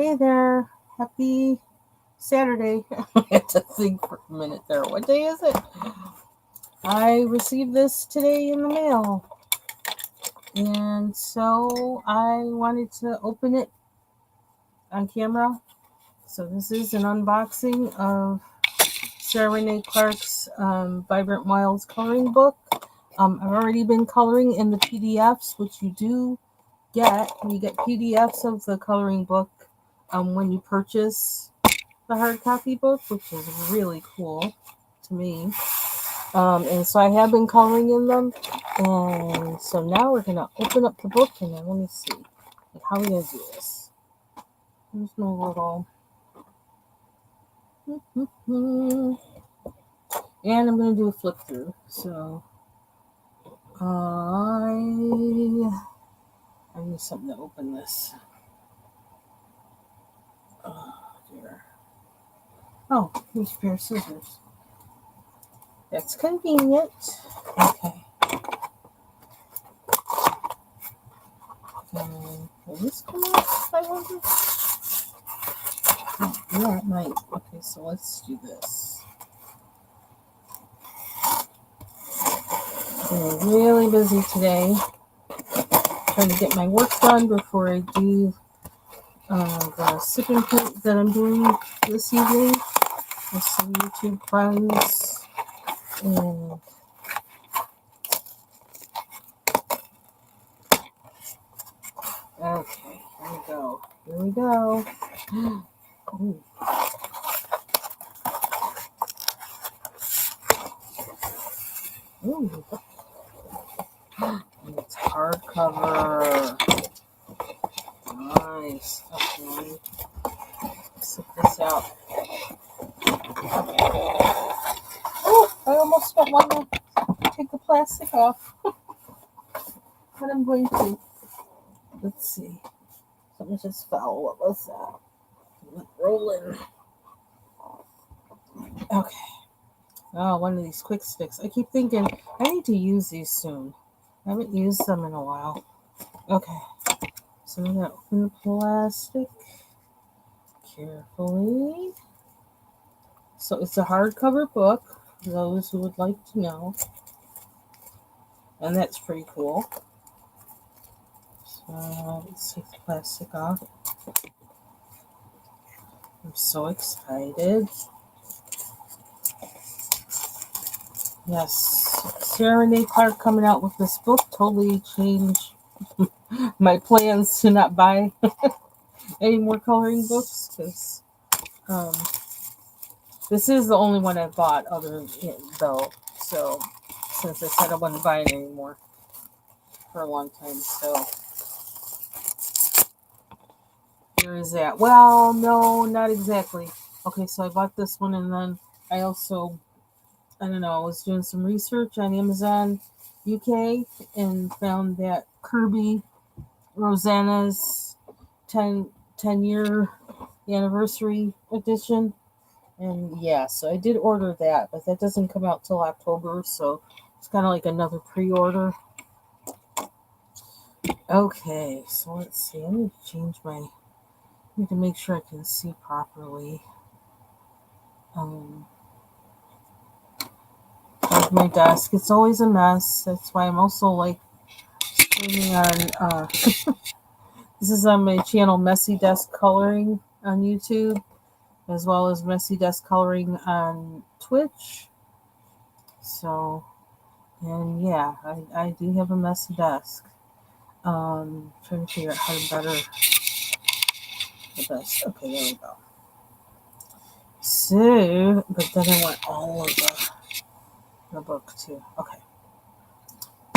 Hey there. Happy Saturday. I had to think for a minute there. What day is it? I received this today in the mail. And so I wanted to open it on camera. So this is an unboxing of Sarah Renae Clark's Vibrant Wilds coloring book. I've already been coloring in the PDFs, which you do get. You get PDFs of the coloring book when you purchase the hard copy book, which is really cool to me. And so I have been coloring in them. And so now we're going to open up the book and then let me see. How are we going to do this? There's no little... And I'm going to do a flip through. So I need something to open this. Oh, dear. Oh, here's a pair of scissors. That's convenient. Okay. Will this come out, I wonder? Oh, yeah, it might. Okay, so let's do this. I'm really busy today. Trying to get my work done before I do the sip and print that I'm doing this evening with some YouTube friends. And okay, here we go. Here we go. Ooh. Ooh. And it's hardcover. Nice. Okay. Sip this out. Oh, I almost don't want to take the plastic off. But I'm going to. Let's see. Something just fell. What was that? Rolling. Okay. Oh, one of these quick sticks. I keep thinking I need to use these soon. I haven't used them in a while. Okay. So I'm going to open the plastic carefully. So it's a hardcover book, for those who would like to know. And that's pretty cool. So let's take the plastic off. I'm so excited. Yes, Sarah Renae Clark coming out with this book totally changed my plans to not buy any more coloring books, because this is the only one I bought other though. So since I said I wasn't buying anymore for a long time, so here is that. Well, no, not exactly. Okay, so I bought this one, and then I also, I don't know, I was doing some research on Amazon UK and found that Kirby Rosanna's 10-year anniversary edition. And yeah, so I did order that, but that doesn't come out till October, so it's kind of like another pre-order. Okay, so let's see. I need to change I need to make sure I can see properly. Like my desk, it's always a mess. That's why I'm also like streaming on. This is on my channel, Messy Desk Coloring on YouTube, as well as Messy Desk Coloring on Twitch. So, and yeah, I do have a messy desk. Trying to figure out how to better the best. Okay, there we go. So, but then I want all of the book too. Okay.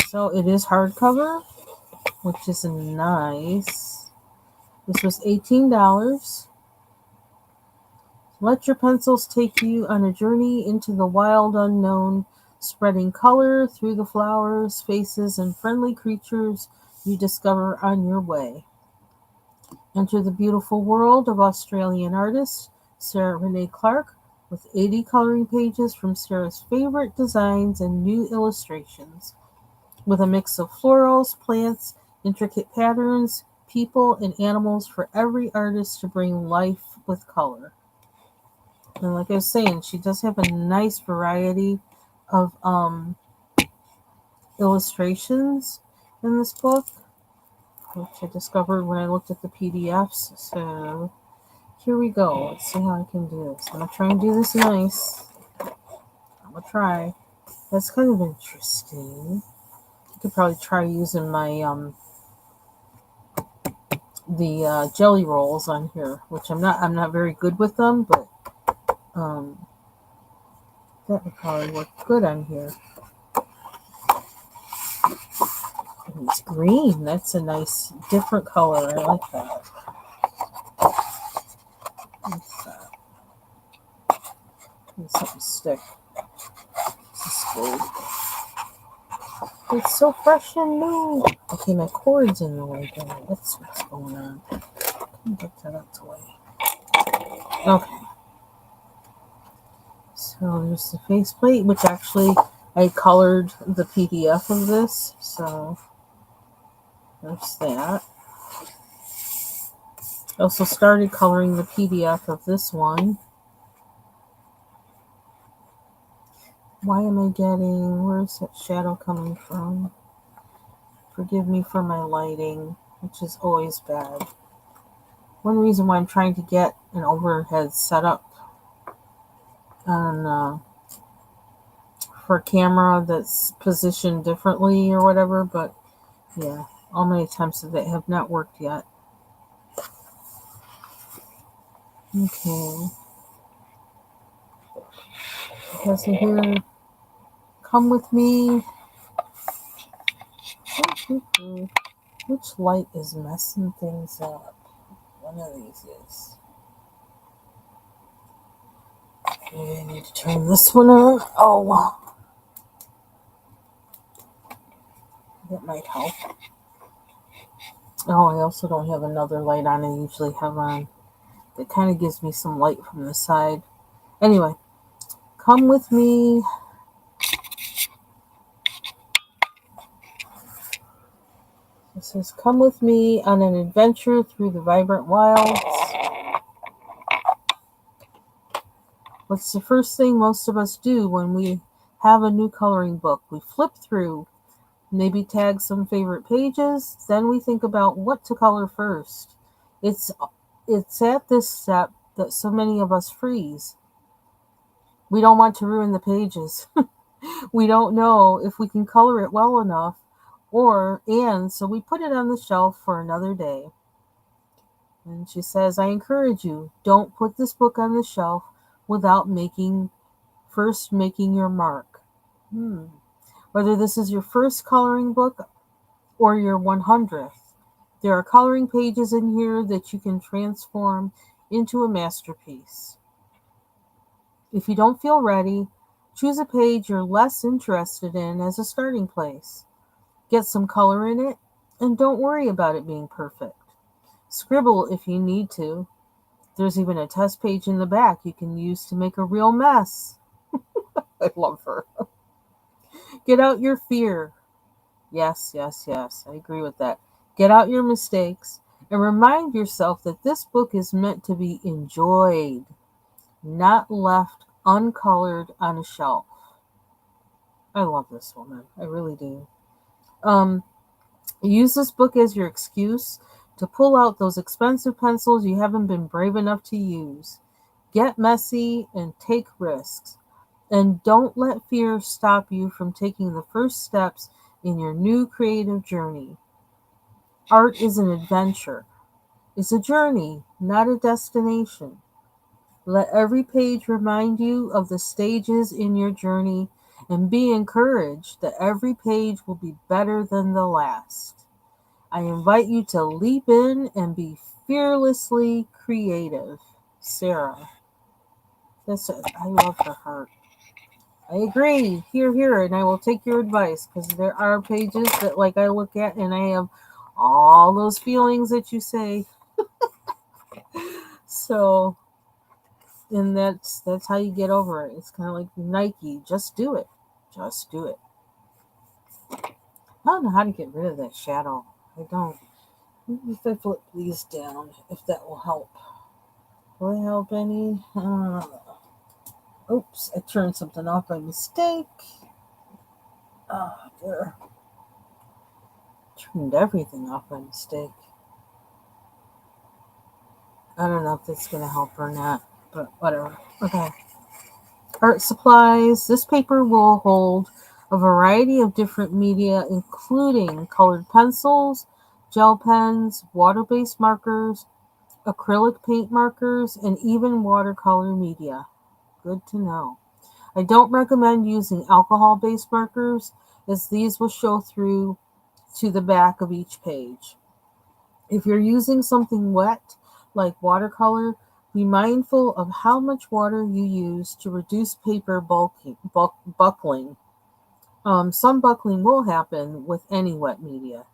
So it is hardcover, which is nice. This was $18. Let your pencils take you on a journey into the wild unknown, spreading color through the flowers, faces, and friendly creatures you discover on your way. Enter the beautiful world of Australian artist Sarah Renae Clark with 80 coloring pages from Sarah's favorite designs and new illustrations. With a mix of florals, plants, intricate patterns, people and animals for every artist to bring life with color. And like I was saying, she does have a nice variety of illustrations in this book, which I discovered when I looked at the PDFs. So here we go. Let's see how I can do this. I'm going to try and do this nice. I'm going to try. That's kind of interesting. I could probably try using my the jelly rolls on here, which I'm not very good with them, but that would probably work good on here. And it's green. That's a nice different color. I like that. What's that? Something stick. This gold. It's so fresh and new. Okay, my cord's in the way there. That's what's going on. Get that out the way. Okay. So there's the faceplate, which actually I colored the PDF of this. So there's that. I also started coloring the PDF of this one. Why am I getting, where's that shadow coming from? Forgive me for my lighting, which is always bad. One reason why I'm trying to get an overhead set up on for a camera that's positioned differently or whatever, but yeah, all my attempts of it have not worked yet. Okay. Because here, come with me. Which light is messing things up? One of these is. Okay, I need to turn this one on. Oh, that might help. Oh, I also don't have another light on I usually have on. It kind of gives me some light from the side. Anyway, come with me. It says, come with me on an adventure through the vibrant wilds. What's the first thing most of us do when we have a new coloring book? We flip through, maybe tag some favorite pages, then we think about what to color first. It's at this step that so many of us freeze. We don't want to ruin the pages. We don't know if we can color it well enough, and so we put it on the shelf for another day. And she says, I encourage you, don't put this book on the shelf without first making your mark. Whether this is your first coloring book or your 100th, there are coloring pages in here that you can transform into a masterpiece. If you don't feel ready, choose a page you're less interested in as a starting place. Get some color in it, and don't worry about it being perfect. Scribble if you need to. There's even a test page in the back you can use to make a real mess. I love her. Get out your fear. Yes, I agree with that. Get out your mistakes and remind yourself that this book is meant to be enjoyed, not left uncolored on a shelf. I love this woman. I really do. Use this book as your excuse to pull out those expensive pencils you haven't been brave enough to use. Get messy and take risks. And don't let fear stop you from taking the first steps in your new creative journey. Art is an adventure. It's a journey, not a destination. Let every page remind you of the stages in your journey, and be encouraged that every page will be better than the last. I invite you to leap in and be fearlessly creative. Sarah. I love her heart. I agree. Here, and I will take your advice, because there are pages that I look at and I have all those feelings that you say. So, and that's how you get over it. It's kind of like Nike. Just do it. Just do it. I don't know how to get rid of that shadow. I don't. Maybe if I flip these down, if that will help. Will it help any? Oops, I turned something off by mistake. Oh, dear. Turned everything off by mistake. I don't know if that's going to help or not, but whatever. Okay. Art supplies. This paper will hold a variety of different media, including colored pencils, gel pens, water-based markers, acrylic paint markers, and even watercolor media. Good to know. I don't recommend using alcohol-based markers, as these will show through to the back of each page. If you're using something wet, like watercolor, be mindful of how much water you use to reduce paper buckling. Some buckling will happen with any wet media,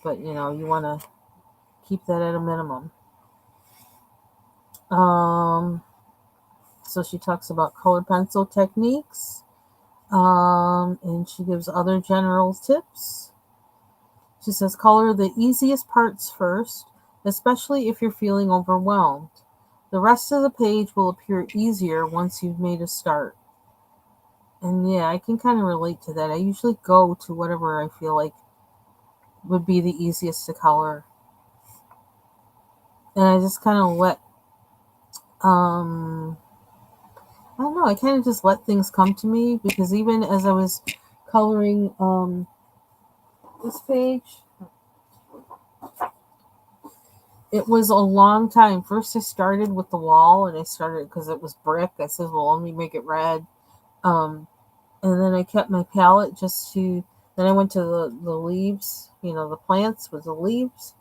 but you want to keep that at a minimum. So she talks about colored pencil techniques, and she gives other general tips. She says color the easiest parts first, especially if you're feeling overwhelmed. The rest of the page will appear easier once you've made a start. And yeah, I can kind of relate to that. I usually go to whatever I feel like would be the easiest to color. And I just kind of I don't know, I kind of just let things come to me, because even as I was coloring this page, it was a long time. First I started with the wall, and I started because it was brick. I said, well, let me make it red. And then I kept my palette then I went to the leaves, the plants with the leaves.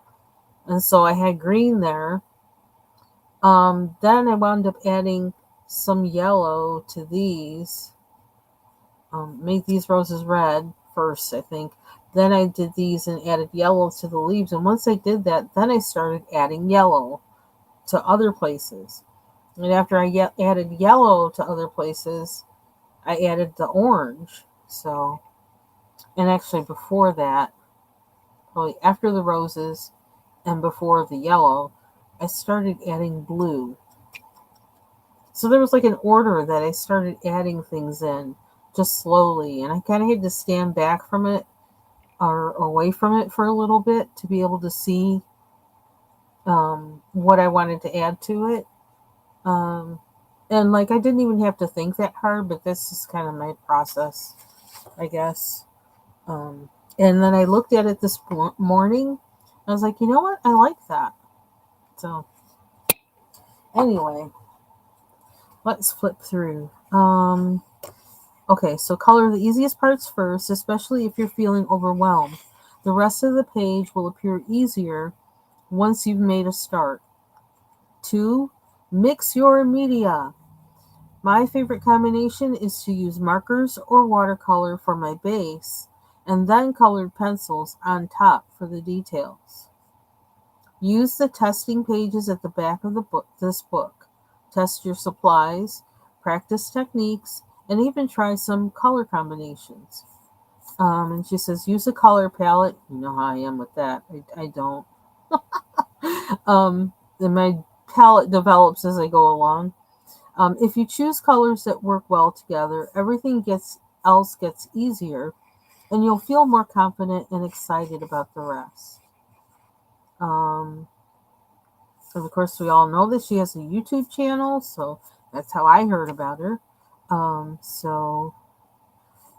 And so I had green there. Then I wound up adding some yellow to these. Made these roses red first, I think. Then I did these and added yellow to the leaves. And once I did that, then I started adding yellow to other places. And after I added yellow to other places, I added the orange. So, and actually before that, probably after the roses and before the yellow, I started adding blue. So there was like an order that I started adding things in just slowly. And I kind of had to stand back from it or away from it for a little bit to be able to see what I wanted to add to it. And like I didn't even have to think that hard, but this is kind of my process, I guess. And then I looked at it this morning. I was like, you know what? I like that. So anyway, let's flip through. Okay, so color the easiest parts first, especially if you're feeling overwhelmed. The rest of the page will appear easier once you've made a start. 2. Mix your media. My favorite combination is to use markers or watercolor for my base, and then colored pencils on top for the details. Use the testing pages at the back of this book. Test your supplies, practice techniques, and even try some color combinations. And she says, use a color palette. You know how I am with that. I don't. And my palette develops as I go along. If you choose colors that work well together, everything else gets easier, and you'll feel more confident and excited about the rest. And of course, we all know that she has a YouTube channel, so that's how I heard about her. So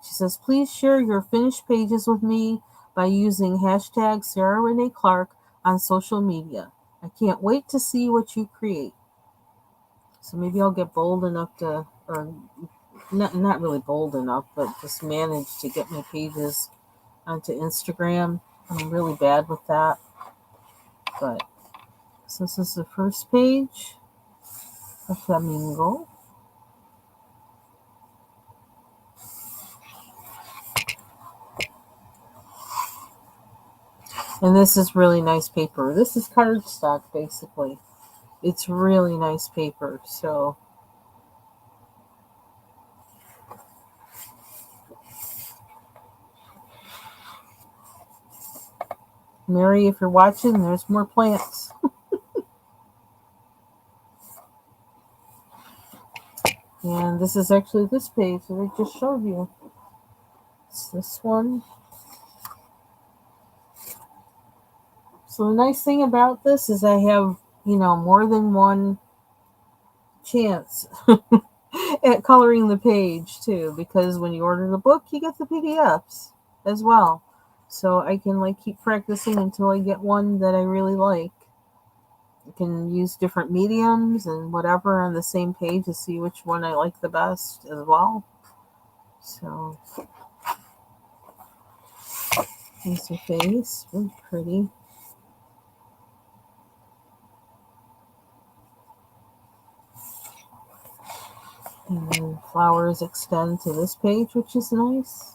she says, please share your finished pages with me by using hashtag Sarah Renae Clark on social media. I can't wait to see what you create. So maybe I'll get bold enough to, or not really bold enough, but just manage to get my pages onto Instagram. I'm really bad with that. But so this is the first page, a flamingo. And this is really nice paper. This is cardstock, basically. It's really nice paper. So Mary, if you're watching, there's more plants. And this is actually this page that I just showed you. It's this one. So the nice thing about this is I have, more than one chance at coloring the page too, because when you order the book, you get the PDFs as well. So I can keep practicing until I get one that I really like. I can use different mediums and whatever on the same page to see which one I like the best as well. So here's the face, really pretty. And then flowers extend to this page, which is nice.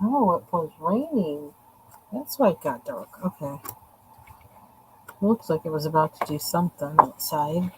Oh, it was raining. That's why it got dark. Okay. Looks like it was about to do something outside.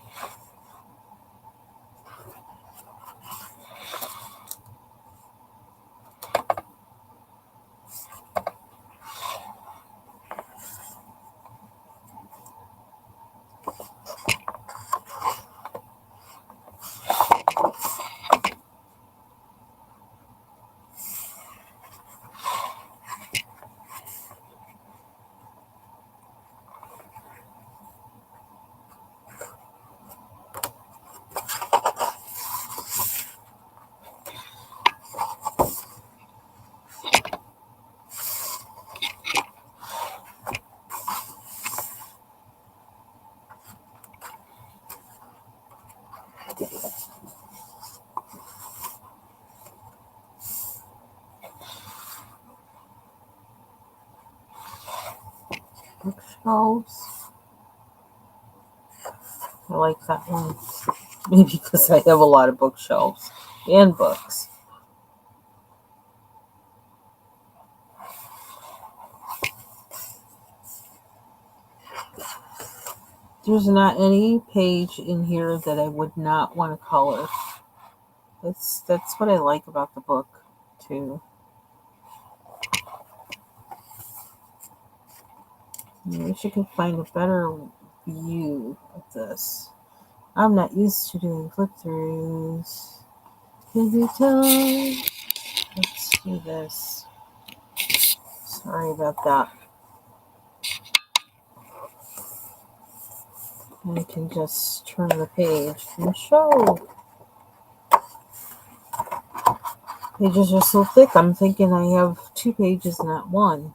Bookshelves. I like that one. Maybe because I have a lot of bookshelves and books. There's not any page in here that I would not want to color. That's what I like about the book too. I wish I could find a better view of this. I'm not used to doing flip throughs. Can you tell? Let's do this. Sorry about that. I can just turn the page and show. Pages are so thick, I'm thinking I have 2 pages, not 1,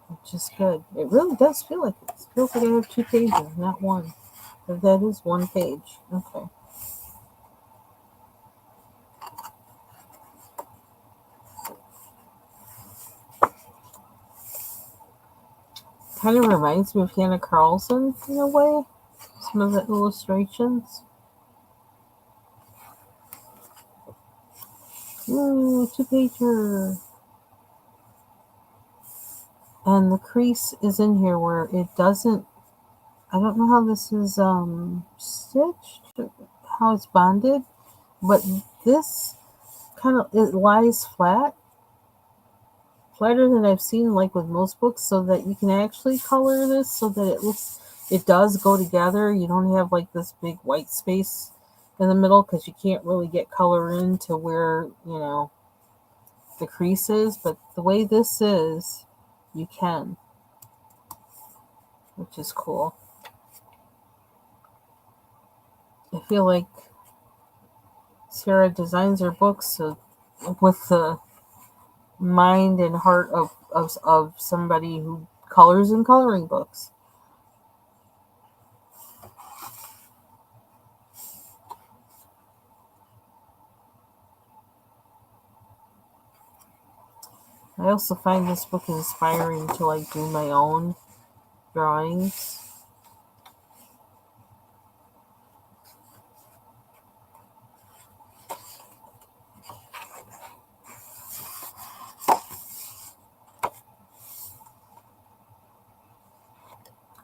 which is good. It really does feel like it. It feels like I have 2 pages, not 1. But that is 1 page. Okay. Kind of reminds me of Hannah Carlson in a way. Some of the illustrations. Ooh, 2-pager. And the crease is in here where it doesn't. I don't know how this is stitched, how it's bonded, but this it lies flatter than I've seen with most books, so that you can actually color this so that it does go together. You don't have this big white space in the middle because you can't really get color into where the crease is, but the way this is, you can, which is cool. I feel like Sarah designs her books with the mind and heart of somebody who colors in coloring books. I also find this book inspiring to do my own drawings.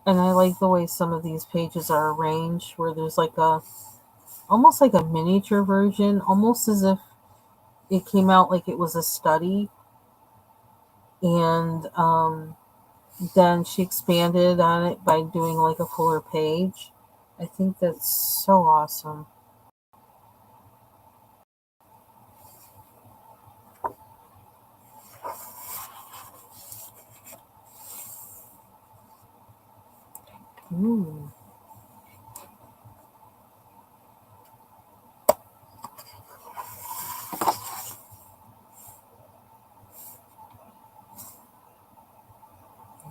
And I like the way some of these pages are arranged, where there's almost like a miniature version, almost as if it came out like it was a study And then she expanded on it by doing like a fuller page. I think that's so awesome. Ooh.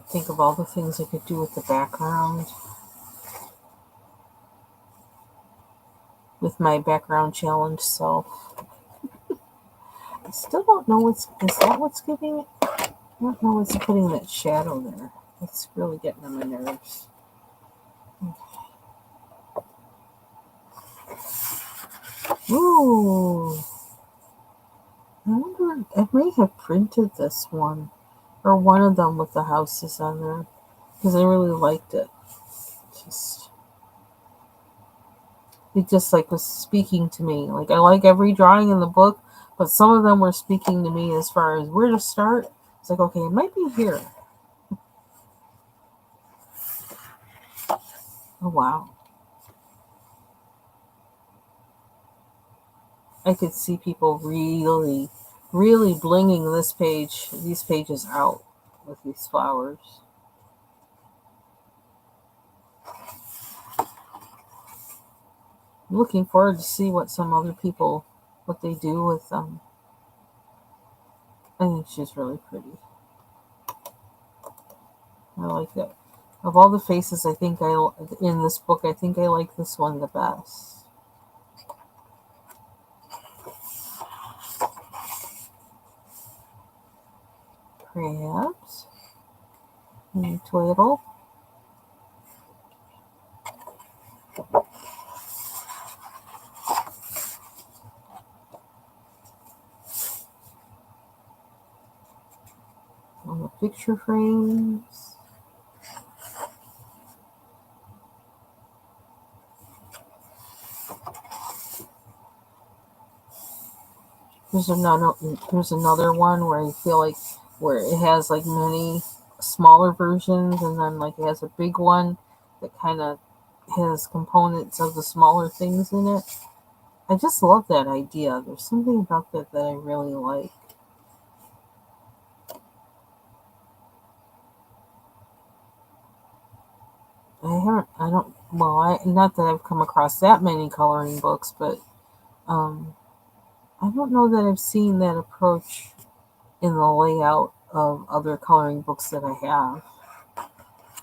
Think of all the things I could do with the background. With my background challenge self. I still don't know is that what's giving it? I don't know what's putting that shadow there. It's really getting on my nerves. Ooh. I wonder, I may have printed this one. Or one of them with the houses on there. Because I really liked it. Just it just like was speaking to me. Like I like every drawing in the book, but some of them were speaking to me as far as where to start. It's like, okay, it might be here. Oh wow. I could see people really, really blinging these pages out with these flowers. I'm looking forward to see what some other people, what they do with them. I think she's really pretty. I like that. Of all the faces, I think in this book, I think I like this one the best. Perhaps. And twiddle. On the picture frames. There's another one where I feel like where it has like many smaller versions and then like it has a big one that kind of has components of the smaller things in it. I just love that idea. There's something about that that I really like. Not that I've come across that many coloring books, but um, I don't know that I've seen that approach in the layout of other coloring books that I have.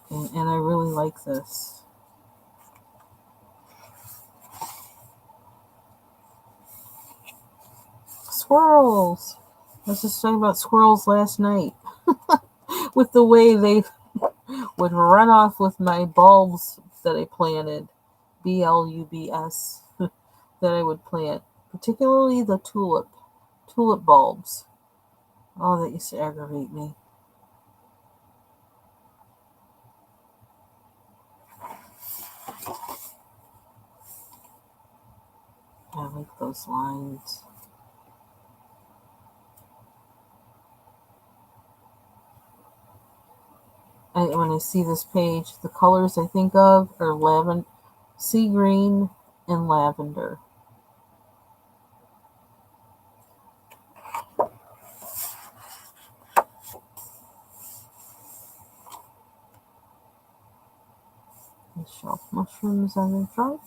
And I really like this. Squirrels! I was just talking about squirrels last night. With the way they would run off with my bulbs that I planted. BLUBS. That I would plant. Particularly the tulip bulbs. Oh, that used to aggravate me. I like those lines. When I see this page, the colors I think of are lavender, sea green, and lavender. And shelf mushrooms on the trunk.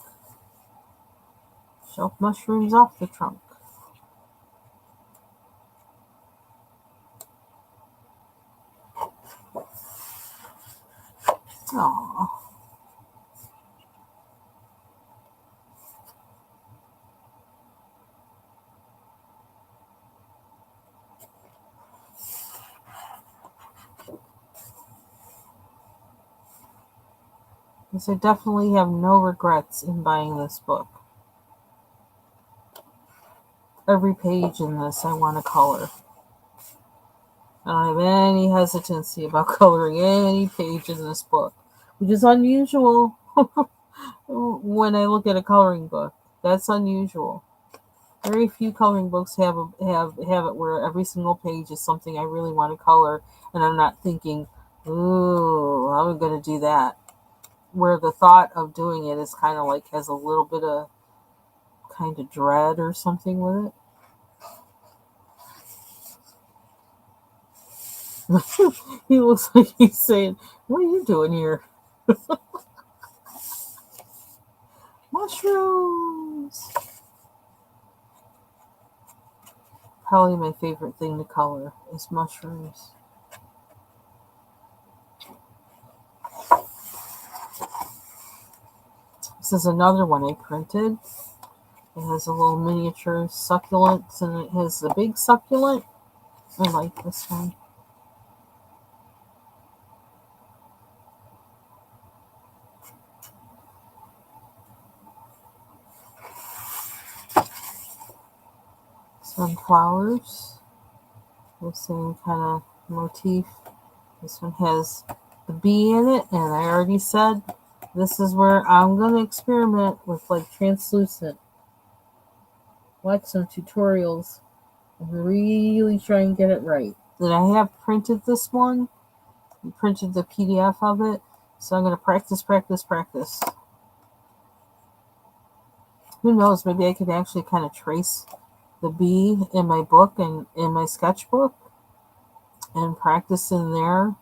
Shelf mushrooms off the trunk. Aww. Because I definitely have no regrets in buying this book. Every page in this I want to color. I don't have any hesitancy about coloring any page in this book, which is unusual when I look at a coloring book. That's unusual. Very few coloring books have it where every single page is something I really want to color, and I'm not thinking, ooh, how am I going to do that? Where the thought of doing it is kind of like has a little bit of kind of dread or something with it. He looks like he's saying, what are you doing here? Mushrooms! Probably my favorite thing to color is mushrooms. This is another one I printed. It has a little miniature succulents, and it has a big succulent. I like this one. Sunflowers. The same kind of motif. This one has the bee in it, and I already said this is where I'm going to experiment with like translucent. Watch some tutorials and really try and get it right. And I have printed this one. I printed the PDF of it. So I'm going to practice. Who knows, maybe I could actually kind of trace the bee in my book and in my sketchbook and practice in there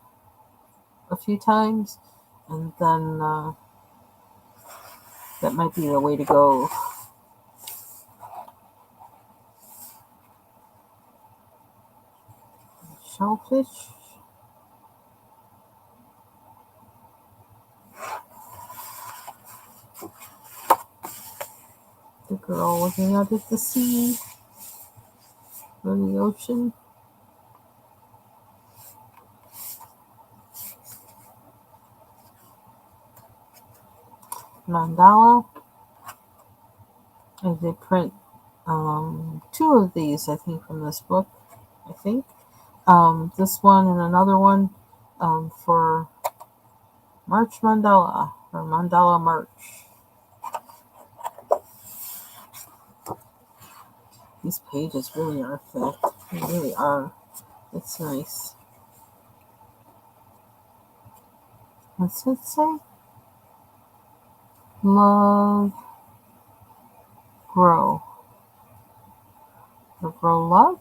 a few times. And then that might be the way to go. Shellfish. The girl looking out at the sea or the ocean. Mandala. I did print 2 of these, I think, from this book. I think. This one and another one for March Mandala, or Mandala March. These pages really are thick. They really are. It's nice. What's it say? Love, grow. Or grow love?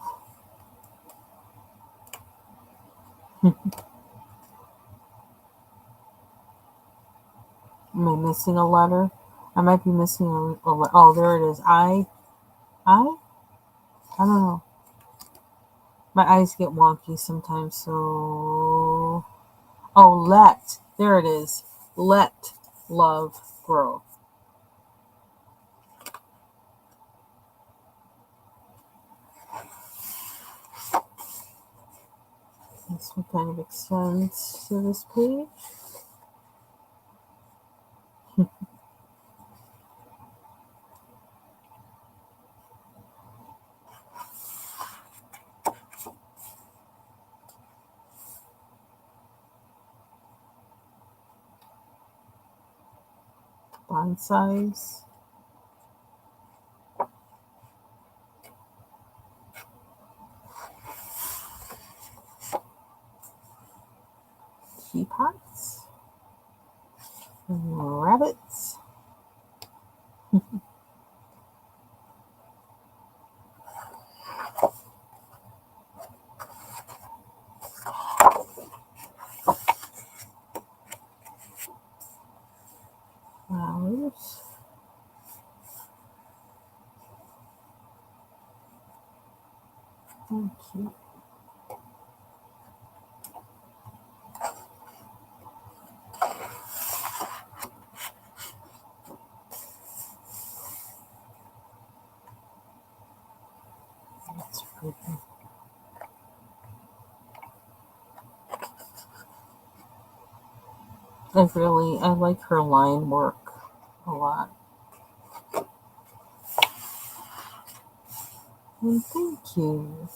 Am I missing a letter? I might be missing a letter. Oh, there it is. I don't know. My eyes get wonky sometimes, so... Oh, let. There it is. Let love grow. This one kind of extends to this page. Bonsais. Teapots. And rabbits. Flowers. Thank you. That's pretty. I like her line work a lot. And thank you.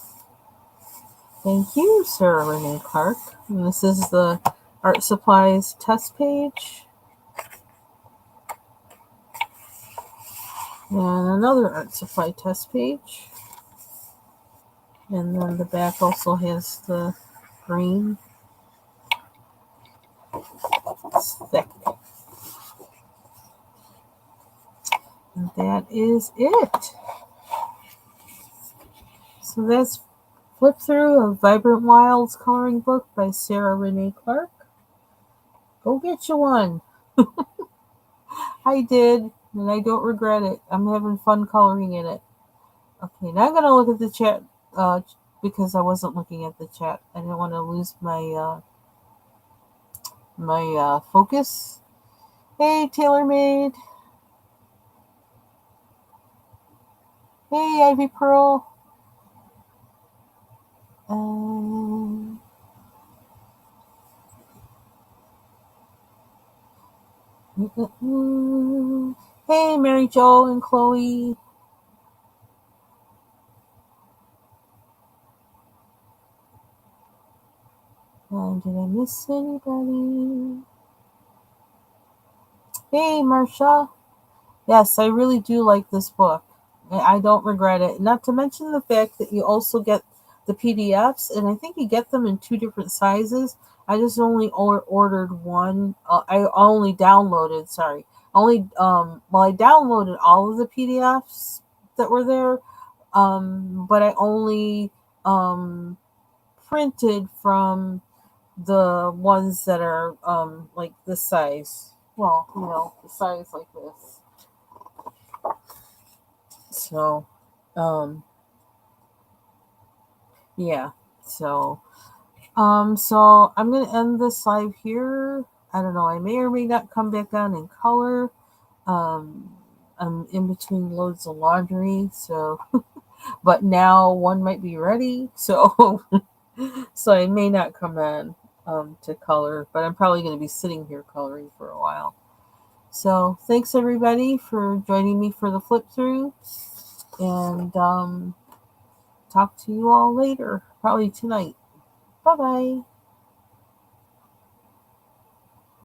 Thank you, Sarah Renae Clark. And this is the Art Supplies test page. And another art supply test page. And then the back also has the green. It's thick. And that is it. So that's Flip Thru, a Vibrant Wilds coloring book by Sarah Renae Clark. Go get you one. I did, and I don't regret it. I'm having fun coloring in it. Okay, now I'm going to look at the chat because I wasn't looking at the chat. I didn't want to lose my focus. Hey, TaylorMade. Hey, Ivy Pearl. Hey, Mary Jo and Chloe. Did I miss anybody? Hey, Marsha. Yes, I really do like this book. I don't regret it. Not to mention the fact that you also get the PDFs, and I think you get them in 2 different sizes. I just only ordered one. I only downloaded. Sorry, I downloaded all of the PDFs that were there, but I only printed from the ones that are like this size. Well, the size like this. So, yeah. So I'm gonna end this live here. I don't know. I may or may not come back on in color. Um, I'm in between loads of laundry, so but now one might be ready. So so I may not come on to color, but I'm probably going to be sitting here coloring for a while. So thanks everybody for joining me for the Flip Thru, and talk to you all later, probably tonight. Bye bye.